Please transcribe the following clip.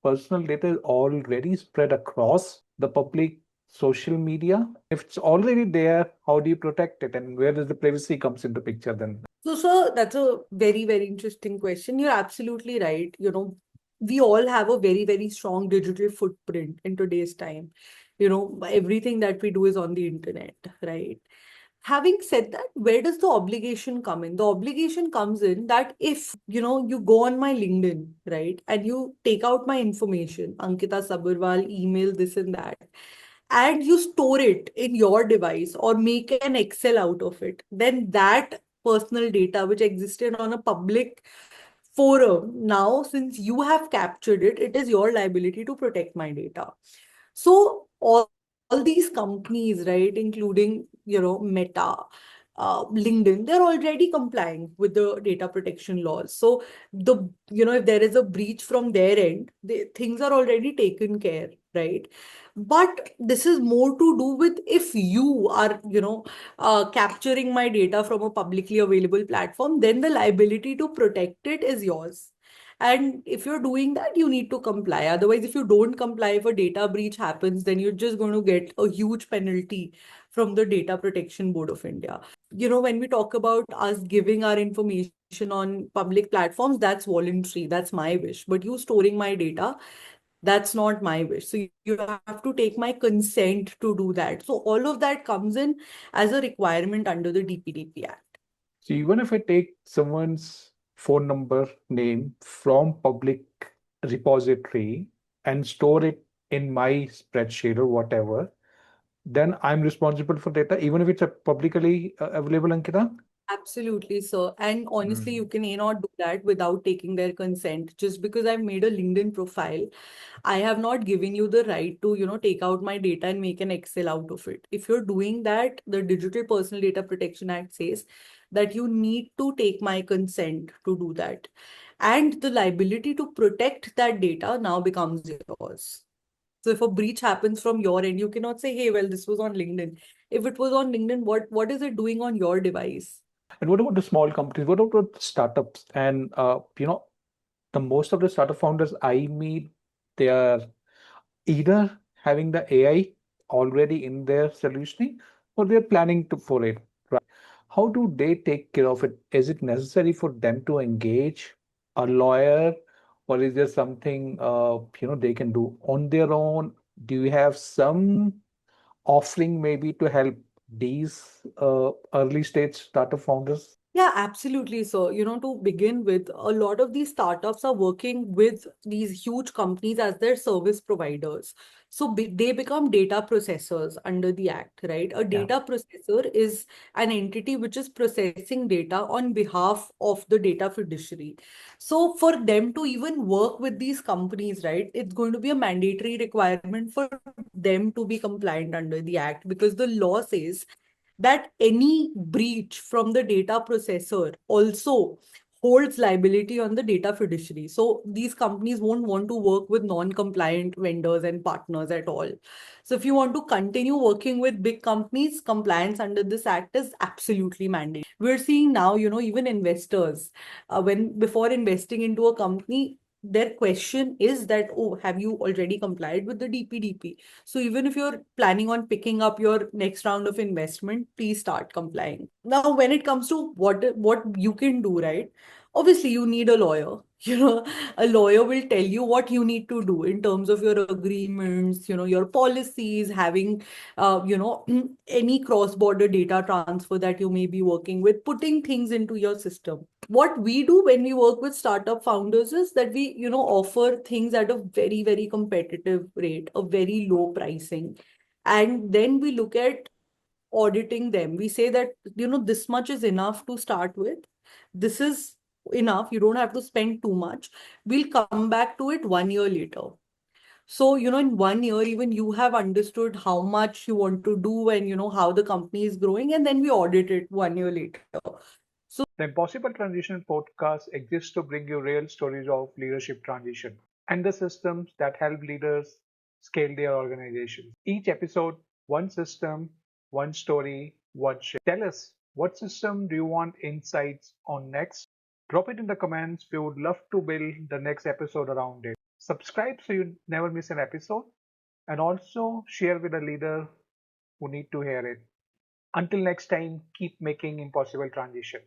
personal data is already spread across the public social media? If it's already there, how do you protect it? And where does the privacy comes into picture then? So that's a very, very interesting question. You're absolutely right. We all have a very, very strong digital footprint in today's time. Everything that we do is on the internet, right? Having said that, where does the obligation come in? The obligation comes in that if, you go on my LinkedIn, right, and you take out my information, Ankita Sabharwal, email, this and that, and you store it in your device or make an Excel out of it, then that personal data which existed on a public forum, now since you have captured it, it is your liability to protect my data. So all these companies, right, including, Meta, LinkedIn, they're already complying with the data protection laws. So if there is a breach from their end, things are already taken care, right? But this is more to do with if you are, capturing my data from a publicly available platform, then the liability to protect it is yours. And if you're doing that, you need to comply. Otherwise, if you don't comply, if a data breach happens, then you're just going to get a huge penalty from the Data Protection Board of India. When we talk about us giving our information on public platforms, that's voluntary, that's my wish. But you storing my data, that's not my wish. So you have to take my consent to do that. So all of that comes in as a requirement under the DPDP Act. So even if I take someone's phone number, name from public repository and store it in my spreadsheet or whatever, then I'm responsible for data, even if it's a publicly available, Ankita? Absolutely, sir. And honestly, you Mm. can not do that without taking their consent. Just because I've made a LinkedIn profile, I have not given you the right to, take out my data and make an Excel out of it. If you're doing that, the Digital Personal Data Protection Act says that you need to take my consent to do that. And the liability to protect that data now becomes yours. So if a breach happens from your end, you cannot say, hey, well, this was on LinkedIn. If it was on LinkedIn, what is it doing on your device? And what about the small companies? What about startups? And the most of the startup founders I meet, they are either having the AI already in their solutioning or they're planning to for it, right? How do they take care of it? Is it necessary for them to engage a lawyer, or is there something they can do on their own? Do you have some offering maybe to help these early stage startup founders? Yeah, absolutely. So, to begin with, a lot of these startups are working with these huge companies as their service providers. So they become data processors under the act, right? A Yeah. data processor is an entity which is processing data on behalf of the data fiduciary. So for them to even work with these companies, right, it's going to be a mandatory requirement for them to be compliant under the act because the law says that any breach from the data processor also holds liability on the data fiduciary. So these companies won't want to work with non-compliant vendors and partners at all. So if you want to continue working with big companies, compliance under this act is absolutely mandatory. We're seeing now, even investors, when before investing into a company, their question is that, oh, have you already complied with the DPDP? So even if you're planning on picking up your next round of investment, please start complying. Now, when it comes to what you can do, right? Obviously, you need a lawyer. A lawyer will tell you what you need to do in terms of your agreements, your policies, having, any cross-border data transfer that you may be working with, putting things into your system. What we do when we work with startup founders is that we offer things at a very, very competitive rate, a very low pricing, and then we look at auditing them. We say that this much is enough to start with, this is enough, you don't have to spend too much, we'll come back to it 1 year later. So, in 1 year, even you have understood how much you want to do and how the company is growing, and then we audit it 1 year later. So The Impossible Transition podcast exists to bring you real stories of leadership transition and the systems that help leaders scale their organizations. Each episode, one system, one story, one shift. Tell us, what system do you want insights on next? Drop it in the comments. We would love to build the next episode around it. Subscribe so you never miss an episode, and also share with a leader who need to hear it. Until next time, keep making impossible transition.